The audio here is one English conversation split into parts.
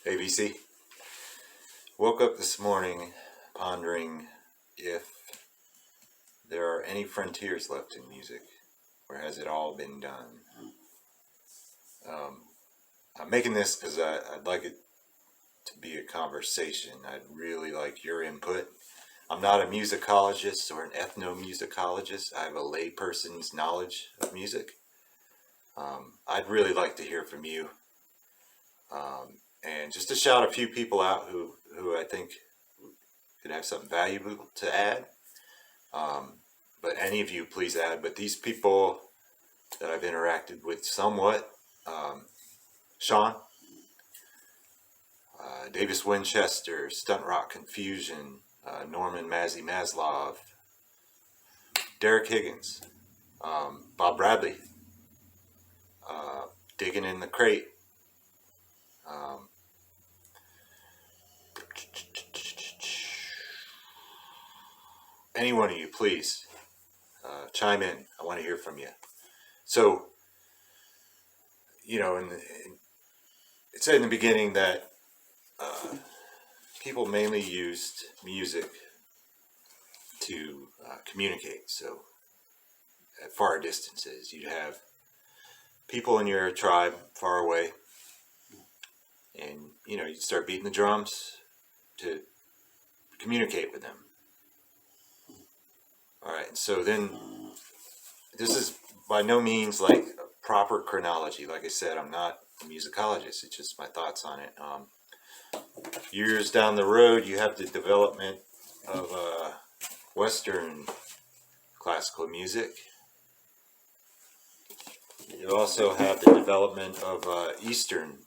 ABC. Woke up this morning pondering if there are any frontiers left in music, or has it all been done? I'm making this because I'd like it to be a conversation. I'd really like your input. I'm not a musicologist or an ethnomusicologist. I have a layperson's knowledge of music. I'd really like to hear from you. And just to shout a few people out who I think could have something valuable to add. But any of you, please add. But these people that I've interacted with somewhat, Sean, Davis Winchester, Stunt Rock Confusion, Norman Mazzy Maslov, Derek Higgins, Bob Bradley, Digging in the Crate, any one of you, please chime in. I want to hear from you. So, it said in the beginning that people mainly used music to communicate. So, at far distances, you'd have people in your tribe far away, and you'd start beating the drums to communicate with them. All right, and so then this is by no means like a proper chronology. Like I said, I'm not a musicologist. It's just my thoughts on it. Years down the road, you have the development of Western classical music. You also have the development of Eastern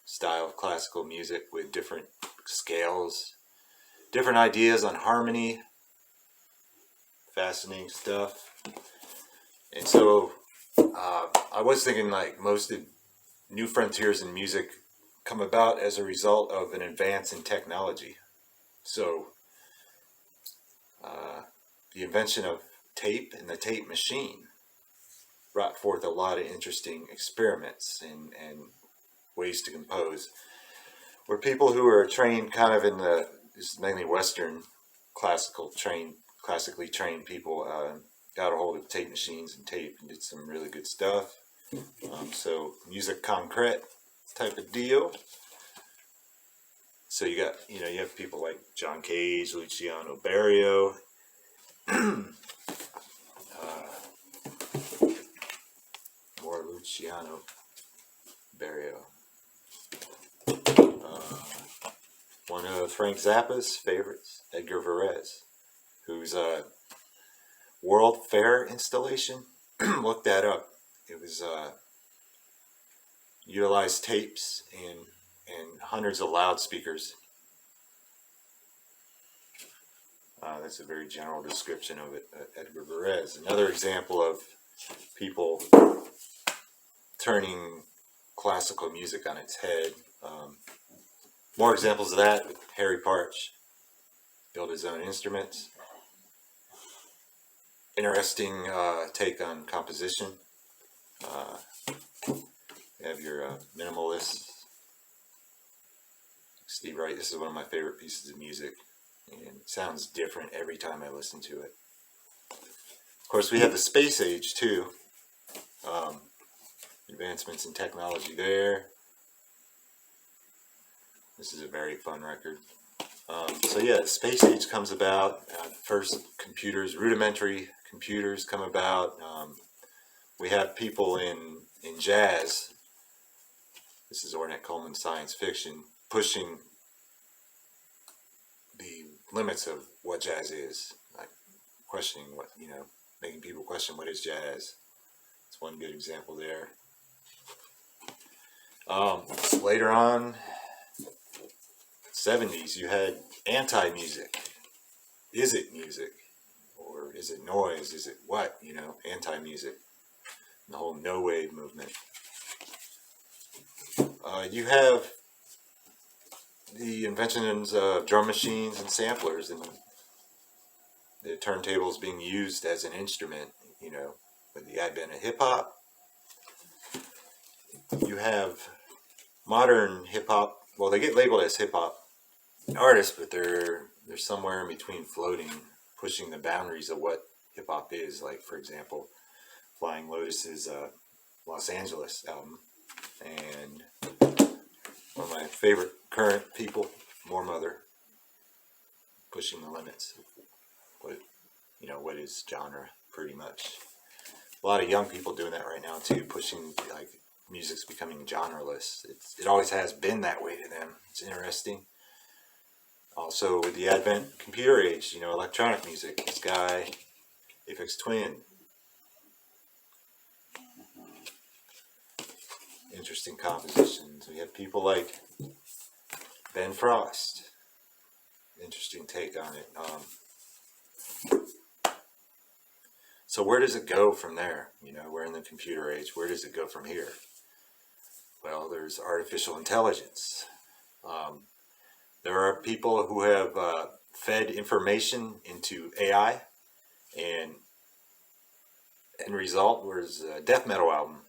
style of classical music with different scales, different ideas on harmony, fascinating stuff. And so I was thinking like most of new frontiers in music come about as a result of an advance in technology. So the invention of tape and the tape machine brought forth a lot of interesting experiments and ways to compose, where people who are trained kind of in this is mainly Western classically trained people got a hold of tape machines and tape and did some really good stuff. So music concrete type of deal. So you have people like John Cage, Luciano Berio, more Luciano Berio. One of Frank Zappa's favorites, Edgar Varese, whose World Fair installation, look that up. It was utilized tapes and hundreds of loudspeakers. That's a very general description of it. Edgar Varese, another example of people turning classical music on its head. More examples of that with Harry Parch, built his own instruments. Interesting take on composition. You have your minimalists. Steve Wright, this is one of my favorite pieces of music, and it sounds different every time I listen to it. Of course, we have the space age too. Advancements in technology there. This is a very fun record. So yeah, the space age comes about. First computers, rudimentary computers come about. We have people in jazz. This is Ornette Coleman's science fiction, pushing the limits of what jazz is, like questioning making people question what is jazz. It's one good example there. Later on, 70s, you had anti-music. Is it music? Or is it noise? Is it what? Anti-music. The whole no-wave movement. You have the inventions of drum machines and samplers, and the turntables being used as an instrument, with the advent of hip-hop. You have modern hip-hop well, they get labeled as hip hop artists, but they're somewhere in between, floating, pushing the boundaries of what hip hop is. Like, for example, Flying Lotus's Los Angeles album, and one of my favorite current people, More Mother, pushing the limits of what is genre, pretty much. A lot of young people doing that right now too, pushing, like, music's becoming genreless. It always has been that way to them. It's interesting. Also, with the advent computer age, electronic music. This guy, Aphex Twin, interesting compositions. We have people like Ben Frost. Interesting take on it. So where does it go from there? We're in the computer age. Where does it go from here? Well, there's artificial intelligence. There are people who have fed information into AI, and end result was a death metal album.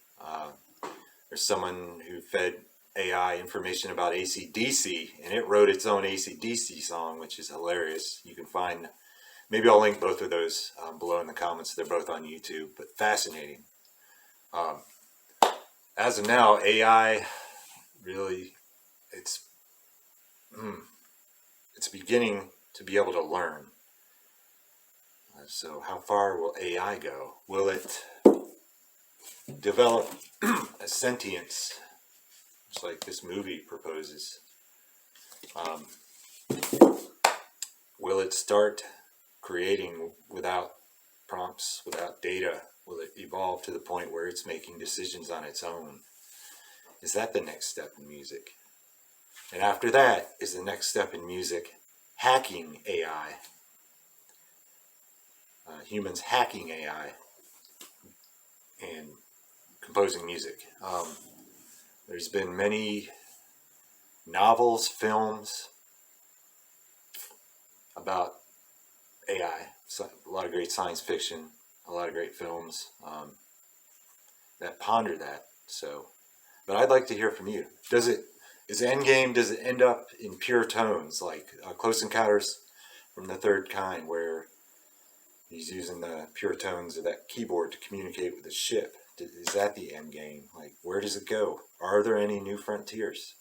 There's someone who fed AI information about AC/DC, and it wrote its own AC/DC song, which is hilarious. You can find, maybe I'll link both of those below in the comments. They're both on YouTube, but fascinating. As of now, AI really, it's beginning to be able to learn. So how far will AI go? Will it develop a sentience, just like this movie proposes? Will it start creating without prompts, without data? Will it evolve to the point where it's making decisions on its own? Is that the next step in music? And after that, is the next step in music hacking AI? Humans hacking AI and composing music. There's been many novels, films about AI. So a lot of great science fiction, a lot of great films that ponder that. So, but I'd like to hear from you. Is the end game, does it end up in pure tones, like Close Encounters from the Third Kind, where he's using the pure tones of that keyboard to communicate with the ship? Is that the end game? Like, where does it go? Are there any new frontiers?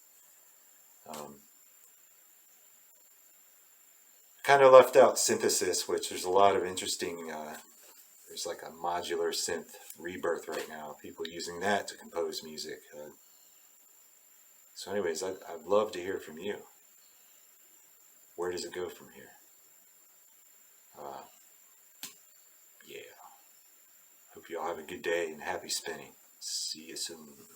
Kind of left out synthesis, which there's a lot of interesting, there's like a modular synth rebirth right now. People using that to compose music. So anyways, I'd love to hear from you. Where does it go from here? Yeah. Hope you all have a good day and happy spinning. See you soon.